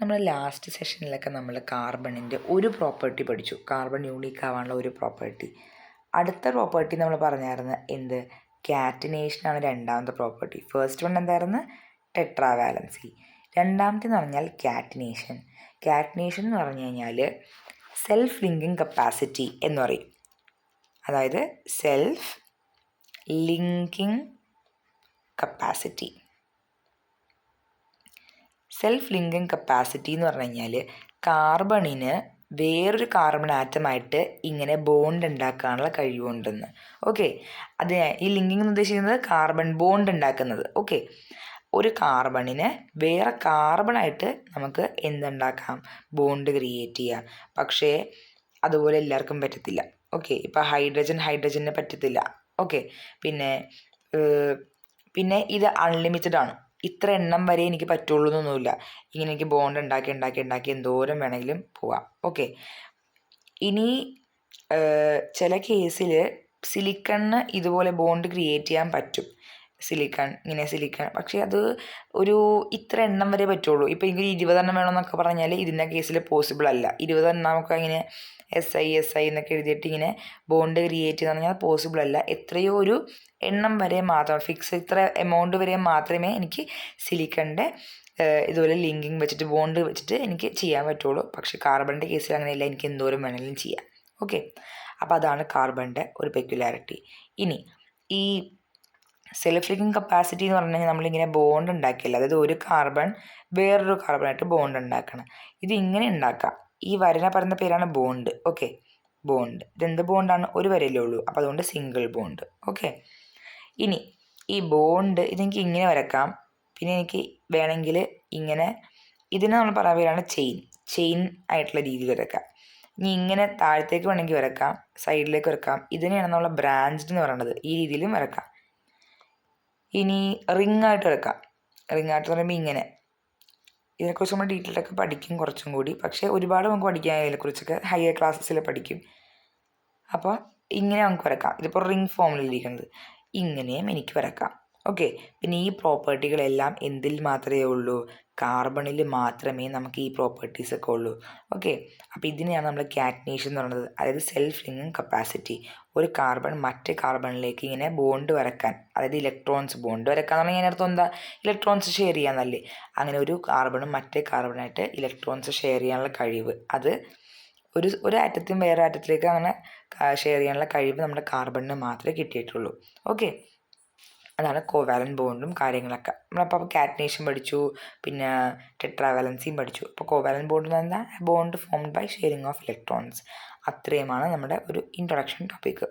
നമ്മൾ ലാസ്റ്റ് സെഷനിലൊക്കെ നമ്മൾ കാർബണിൻ്റെ ഒരു പ്രോപ്പർട്ടി പഠിച്ചു, കാർബൺ യൂണീക്ക് ആവാനുള്ള ഒരു പ്രോപ്പർട്ടി. അടുത്ത പ്രോപ്പർട്ടി നമ്മൾ പറഞ്ഞായിരുന്നു എന്ത്, കാറ്റിനേഷനാണ് രണ്ടാമത്തെ പ്രോപ്പർട്ടി. ഫസ്റ്റ് വൺ എന്തായിരുന്നു, ടെട്രാവാലൻസി. രണ്ടാമത്തെ എന്ന് പറഞ്ഞാൽ കാറ്റിനേഷൻ. കാറ്റിനേഷൻ എന്ന് പറഞ്ഞു കഴിഞ്ഞാൽ സെൽഫ് ലിങ്കിങ് കപ്പാസിറ്റി എന്ന് പറയും. അതായത് self linking capacity. Self linking capacity എന്ന് പറഞ്ഞു കഴിഞ്ഞാൽ കാർബണിന് വേറൊരു കാർബൺ ആറ്റമായിട്ട് ഇങ്ങനെ ബോണ്ട് ഉണ്ടാക്കാനുള്ള കഴിവുണ്ടെന്ന്. ഓക്കെ, അത് ഈ ലിങ്കിങ് എന്ന് ഉദ്ദേശിക്കുന്നത് കാർബൺ ബോണ്ട് ഉണ്ടാക്കുന്നത്. ഓക്കെ, ഒരു കാർബണിന് വേറെ കാർബണായിട്ട് നമുക്ക് എന്തുണ്ടാക്കാം, ബോണ്ട് ക്രിയേറ്റ് ചെയ്യാം. പക്ഷേ അതുപോലെ എല്ലാവർക്കും പറ്റത്തില്ല. ഓക്കെ, ഇപ്പോൾ ഹൈഡ്രജന് പറ്റത്തില്ല. ഓക്കെ, പിന്നെ ഇത് അൺലിമിറ്റഡ് ആണ്. ഇത്ര എണ്ണം വരെ എനിക്ക് പറ്റുള്ളൂ എന്നൊന്നുമില്ല. ഇങ്ങനെ എനിക്ക് ബോണ്ട് ഉണ്ടാക്കി എന്തോരം വേണമെങ്കിലും പോവാം. ഓക്കെ, ഇനി ചില കേസിൽ സിലിക്കണിന് ഇതുപോലെ ബോണ്ട് ക്രിയേറ്റ് ചെയ്യാൻ പറ്റും. സിലിക്കൺ, പക്ഷേ അത് ഒരു ഇത്ര എണ്ണം വരെ പറ്റുള്ളൂ. ഇപ്പോൾ എനിക്ക് 20 എണ്ണം വേണമെന്നൊക്കെ പറഞ്ഞാൽ ഇതിൻ്റെ കേസിൽ പോസിബിൾ അല്ല. 20 എണ്ണം നമുക്ക് ഇങ്ങനെ SI എന്നൊക്കെ എഴുതിയിട്ട് ഇങ്ങനെ ബോണ്ട് ക്രിയേറ്റ് ചെയ്യുക പറഞ്ഞാൽ പോസിബിൾ അല്ല. എത്രയോ ഒരു എണ്ണം വരെ മാത്രം, ഇത്ര എമൗണ്ട് വരെ മാത്രമേ എനിക്ക് സിലിക്കണിൻ്റെ ഇതുപോലെ ലിങ്കിങ് വെച്ചിട്ട് ബോണ്ട് വെച്ചിട്ട് എനിക്ക് ചെയ്യാൻ പറ്റുള്ളൂ. പക്ഷേ കാർബണിൻ്റെ കേസിൽ അങ്ങനെയല്ല, എനിക്ക് എന്തോരം വേണമെങ്കിലും ചെയ്യാം. ഓക്കെ, അപ്പോൾ അതാണ് കാർബണിൻ്റെ ഒരു പെക്യുലാരിറ്റി. ഇനി ഈ സെൽഫ് ലിങ്കിങ് കപ്പാസിറ്റി എന്ന് പറഞ്ഞു കഴിഞ്ഞാൽ നമ്മളിങ്ങനെ ബോണ്ട് ഉണ്ടാക്കില്ല. അതായത് ഒരു കാർബൺ വേറൊരു കാർബണായിട്ട് ബോണ്ട് ഉണ്ടാക്കണം. ഇത് ഇങ്ങനെ ഉണ്ടാക്കാം. ഈ വരനെ പറയുന്ന പേരാണ് ബോണ്ട്. Okay, bond. ഇതെന്ത് ബോണ്ടാണ്, ഒരു വരയല്ലേ ഉള്ളൂ, അപ്പോൾ അതുകൊണ്ട് സിംഗിൾ ബോണ്ട്. ഓക്കെ, ഇനി ഈ ബോണ്ട് ഇതെനിക്ക് ഇങ്ങനെ വരക്കാം. പിന്നെ എനിക്ക് വേണമെങ്കിൽ ഇങ്ങനെ, ഇതിനെ നമ്മൾ പറയുന്ന പേരാണ് ചെയിൻ ആയിട്ടുള്ള രീതിയിൽ വരക്കാം. ഇനി ഇങ്ങനെ താഴത്തേക്ക് വേണമെങ്കിൽ വരക്കാം, സൈഡിലേക്ക് വരക്കാം. ഇതിനെയാണ് നമ്മൾ ബ്രാഞ്ച്ഡ് എന്ന് പറയുന്നത്. ഈ രീതിയിലും വരക്കാം. ഇനി റിംഗ് ആയിട്ട് വരക്കാം. റിംഗ് ആയിട്ട് പറയുമ്പോൾ ഇങ്ങനെ. ഇതിനെക്കുറിച്ച് നമ്മൾ ഡീറ്റെയിലൊക്കെ പഠിക്കും കുറച്ചും കൂടി. പക്ഷേ ഒരുപാട് നമുക്ക് പഠിക്കാൻ ഇതിനെക്കുറിച്ചൊക്കെ ഹയർ ക്ലാസ്സസിൽ പഠിക്കും. അപ്പോൾ ഇങ്ങനെ നമുക്ക് വരക്കാം. ഇതിപ്പോൾ റിംഗ് ഫോമിലിരിക്കുന്നത്. ഇങ്ങനെയും എനിക്ക് വരക്കാം. ഓക്കെ, പിന്നെ ഈ പ്രോപ്പർട്ടികളെല്ലാം എന്തിൽ മാത്രമേ ഉള്ളൂ, കാർബണിൽ മാത്രമേ നമുക്ക് ഈ പ്രോപ്പർട്ടീസൊക്കെ ഉള്ളൂ. ഓക്കെ, അപ്പോൾ ഇതിനെയാണ് നമ്മൾ കാറ്റിനേഷൻ എന്ന് പറയുന്നത്. അതായത് സെൽഫ് ലിങ്കിങ് കപ്പാസിറ്റി. ഒരു കാർബൺ മറ്റേ കാർബണിലേക്ക് ഇങ്ങനെ ബോണ്ട് വരക്കാൻ, അതായത് ഇലക്ട്രോൺസ് ബോണ്ട് വരക്കാൻ എന്ന് പറഞ്ഞാൽ അതിനർത്ഥം എന്താ, ഇലക്ട്രോൺസ് ഷെയർ ചെയ്യാന്നല്ലേ. അങ്ങനെ ഒരു കാർബണും മറ്റേ കാർബണായിട്ട് ഇലക്ട്രോൺസ് ഷെയർ ചെയ്യാനുള്ള കഴിവ്, അത് ഒരു ആറ്റത്തിനും വേറെ ആറ്റത്തിലേക്ക് അങ്ങനെ ഷെയർ ചെയ്യാനുള്ള കഴിവ് നമ്മുടെ കാർബണിന് മാത്രമേ കിട്ടിയിട്ടുള്ളൂ. ഓക്കെ, അതാണ് കോവാലൻ ബോണ്ടും കാര്യങ്ങളൊക്കെ. നമ്മളപ്പോൾ കാറ്റിനേഷൻ പഠിച്ചു, പിന്നെ ടെട്രാവാലൻസിയും പഠിച്ചു. അപ്പോൾ കോവാലൻ ബോണ്ട് എന്ന് പറഞ്ഞാൽ bond formed by sharing of electrons. അത്രയുമാണ് നമ്മുടെ ഒരു ഇൻട്രൊഡക്ഷൻ ടോപ്പിക്ക്.